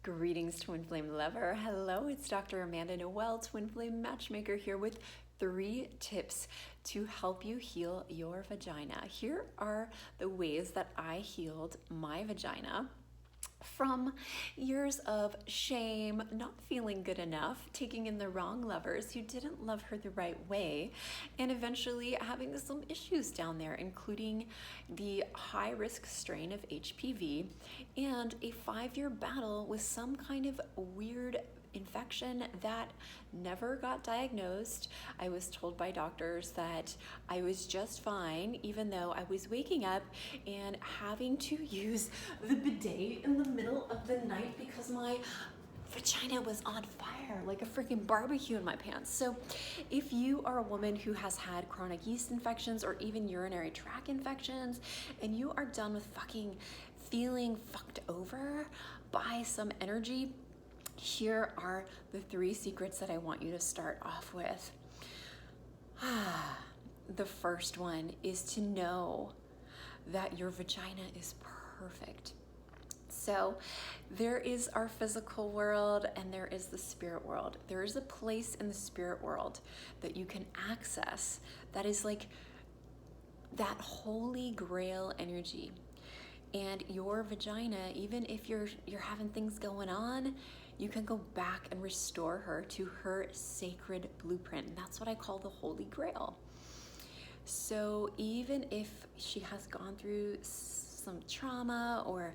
Greetings, Twin Flame Lover. Hello, it's Dr. Amanda Noelle, Twin Flame Matchmaker, here with 3 tips to help you heal your vagina. Here are the ways that I healed my vagina from years of shame, not feeling good enough, taking in the wrong lovers who didn't love her the right way, and eventually having some issues down there, including the high-risk strain of HPV and a 5-year battle with some kind of weird infection that never got diagnosed. I was told by doctors that I was just fine, even though I was waking up and having to use the bidet in the middle of the night because my vagina was on fire like a freaking barbecue in my pants. So if you are a woman who has had chronic yeast infections or even urinary tract infections and you are done with fucking feeling fucked over by some energy, here are the 3 secrets that I want you to start off with. The first one is to know that your vagina is perfect. So there is our physical world and there is the spirit world. There is a place in the spirit world that you can access that is like that holy grail energy. And your vagina, even if you're having things going on, you can go back and restore her to her sacred blueprint. And that's what I call the Holy Grail. So even if she has gone through some trauma or,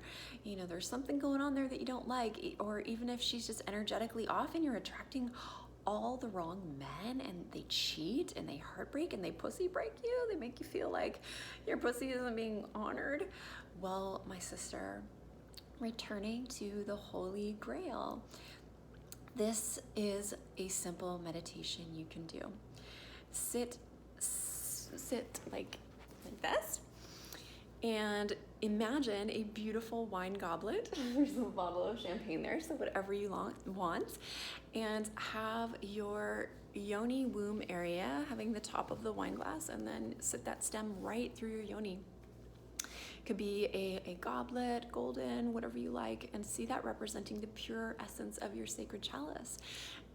there's something going on there that you don't like, or even if she's just energetically off and you're attracting all the wrong men and they cheat and they heartbreak and they pussy break you, they make you feel like your pussy isn't being honored. Well, my sister, returning to the Holy Grail. This is a simple meditation you can do. Sit like this and imagine a beautiful wine goblet. There's a bottle of champagne there, so whatever you want, and have your yoni womb area having the top of the wine glass, and then sit that stem right through your yoni. Could be a goblet, golden, whatever you like, and see that representing the pure essence of your sacred chalice.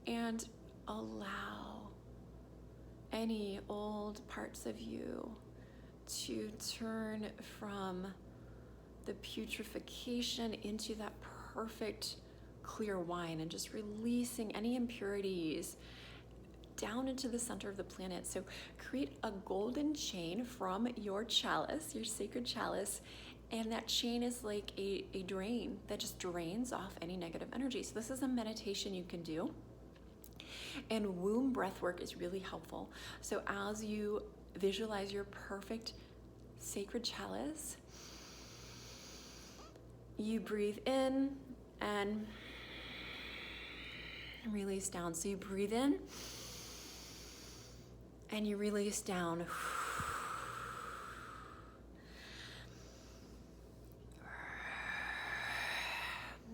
And allow any old parts of you to turn from the putrefaction into that perfect clear wine and just releasing any impurities down into the center of the planet. So create a golden chain from your chalice, your sacred chalice, and that chain is like a drain that just drains off any negative energy. So this is a meditation you can do. And womb breath work is really helpful. So as you visualize your perfect sacred chalice, you breathe in and release down. So you breathe in and you release down.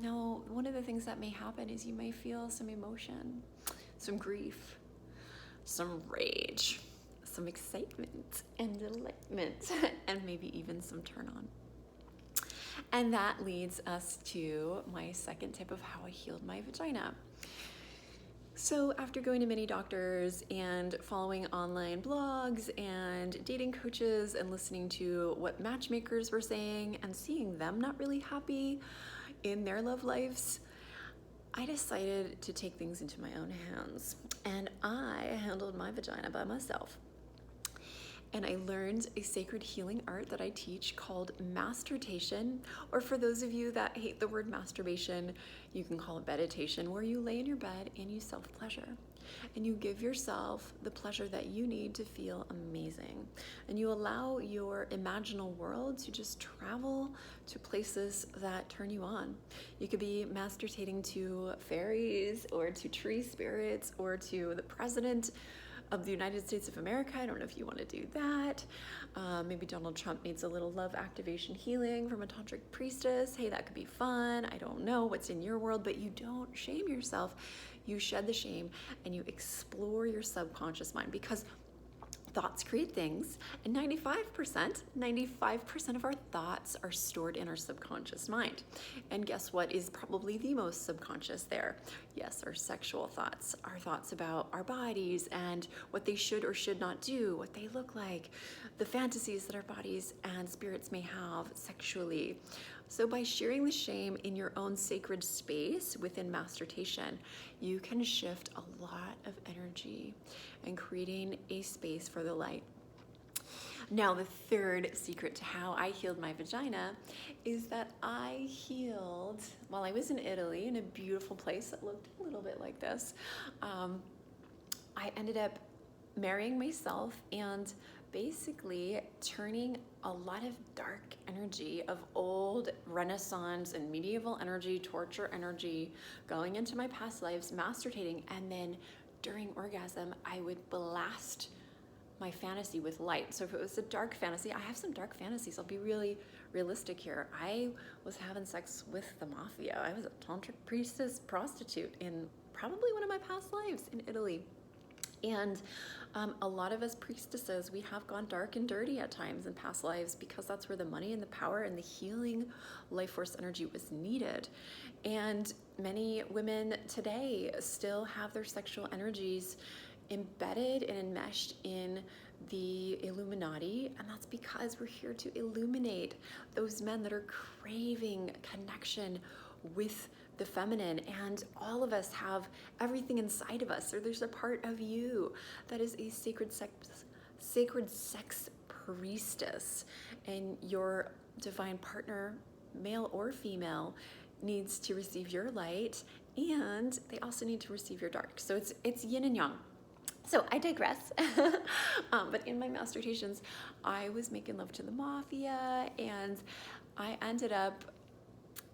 Now, one of the things that may happen is you may feel some emotion, some grief, some rage, some excitement and delightment, and maybe even some turn on. And that leads us to my second tip of how I healed my vagina. So after going to many doctors and following online blogs and dating coaches and listening to what matchmakers were saying and seeing them not really happy in their love lives, I decided to take things into my own hands. And I handled my vagina by myself. And I learned a sacred healing art that I teach called masturbation, or for those of you that hate the word masturbation, you can call it meditation, where you lay in your bed and you self-pleasure. And you give yourself the pleasure that you need to feel amazing. And you allow your imaginal world to just travel to places that turn you on. You could be masturbating to fairies or to tree spirits or to the president of the United States of America. I don't know if you want to do that. Maybe Donald Trump needs a little love activation healing from a tantric priestess. Hey, that could be fun. I don't know what's in your world, but you don't shame yourself. You shed the shame and you explore your subconscious mind, because Thoughts create things, and 95% of our thoughts are stored in our subconscious mind. And guess what is probably the most subconscious there? Yes, our sexual thoughts, our thoughts about our bodies and what they should or should not do, what they look like, the fantasies that our bodies and spirits may have sexually. So by sharing the shame in your own sacred space within masturbation, you can shift a lot of energy and creating a space for the light. Now, the third secret to how I healed my vagina is that I healed while I was in Italy in a beautiful place that looked a little bit like this. I ended up marrying myself and basically turning a lot of dark energy of old Renaissance and medieval energy, torture energy, going into my past lives, masturbating, and then during orgasm, I would blast my fantasy with light. So if it was a dark fantasy, I have some dark fantasies. I'll be really realistic here. I was having sex with the mafia. I was a tantric priestess prostitute in probably one of my past lives in Italy. And a lot of us priestesses, we have gone dark and dirty at times in past lives because that's where the money and the power and the healing life force energy was needed. And many women today still have their sexual energies embedded and enmeshed in the Illuminati, and that's because we're here to illuminate those men that are craving connection with the feminine. And all of us have everything inside of us, or there's a part of you that is a sacred sex priestess, and your divine partner, male or female, needs to receive your light, and they also need to receive your dark. So it's yin and yang. So I digress. But in my masturbations, I was making love to the mafia, and I ended up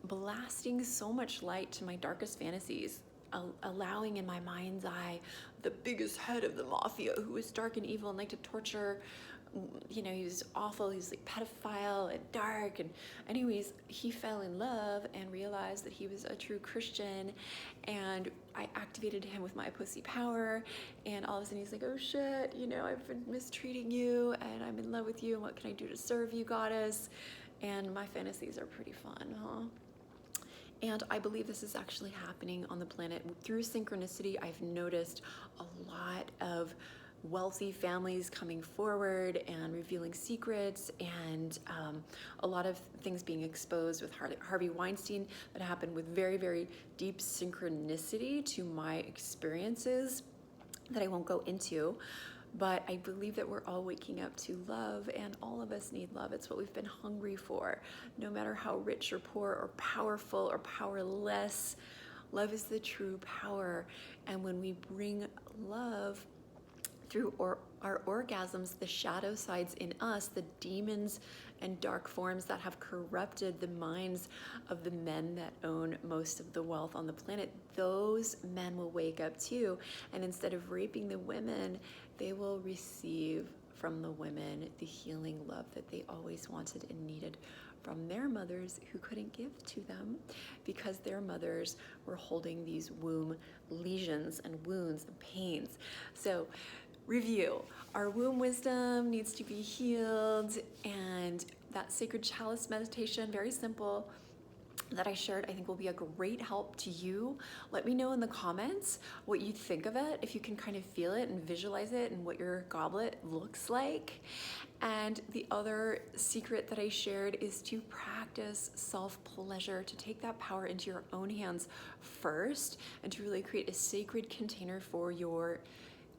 blasting so much light to my darkest fantasies, allowing in my mind's eye the biggest head of the mafia, who was dark and evil and liked to torture. You know, he was awful. He was like pedophile and dark. And anyways, he fell in love and realized that he was a true Christian. And I activated him with my pussy power. And all of a sudden he's like, oh shit, you know, I've been mistreating you and I'm in love with you. And what can I do to serve you, goddess? And my fantasies are pretty fun, huh? And I believe this is actually happening on the planet. Through synchronicity, I've noticed a lot of wealthy families coming forward and revealing secrets, and a lot of things being exposed with Harvey Weinstein that happened with very, very deep synchronicity to my experiences that I won't go into. But I believe that we're all waking up to love, and all of us need love. It's what we've been hungry for. No matter how rich or poor or powerful or powerless, love is the true power. And when we bring love through our orgasms, the shadow sides in us, the demons and dark forms that have corrupted the minds of the men that own most of the wealth on the planet, those men will wake up too. And instead of raping the women, they will receive from the women the healing love that they always wanted and needed from their mothers, who couldn't give to them because their mothers were holding these womb lesions and wounds and pains. So review. Our womb wisdom needs to be healed, and that sacred chalice meditation, very simple, that I shared, I think will be a great help to you. Let me know in the comments what you think of it, if you can kind of feel it and visualize it and what your goblet looks like. And the other secret that I shared is to practice self-pleasure, to take that power into your own hands first, and to really create a sacred container for your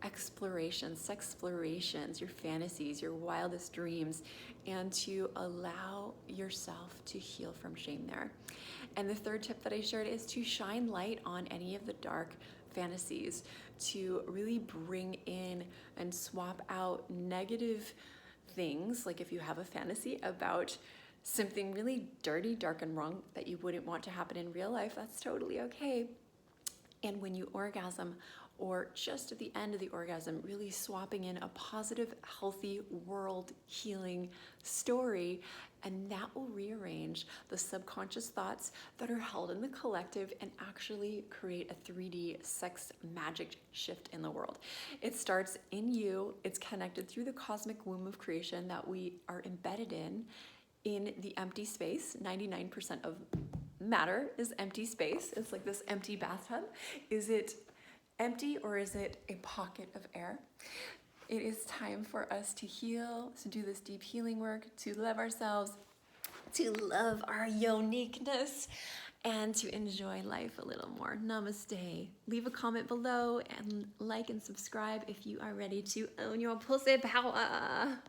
explorations, sexplorations, your fantasies, your wildest dreams, and to allow yourself to heal from shame there. And the third tip that I shared is to shine light on any of the dark fantasies, to really bring in and swap out negative things. Like if you have a fantasy about something really dirty, dark, and wrong that you wouldn't want to happen in real life, that's totally okay. And when you orgasm, or just at the end of the orgasm, really swapping in a positive, healthy, world healing story And that will rearrange the subconscious thoughts that are held in the collective and actually create a 3D sex magic shift in the world. It starts in you. It's connected through the cosmic womb of creation that we are embedded in the empty space. 99% of matter is empty space. It's like this empty bathtub. Is it empty or is it a pocket of air? It is time for us to heal, to do this deep healing work, to love ourselves, to love our uniqueness, and to enjoy life a little more. Namaste. Leave a comment below and like and subscribe if you are ready to own your pussy power.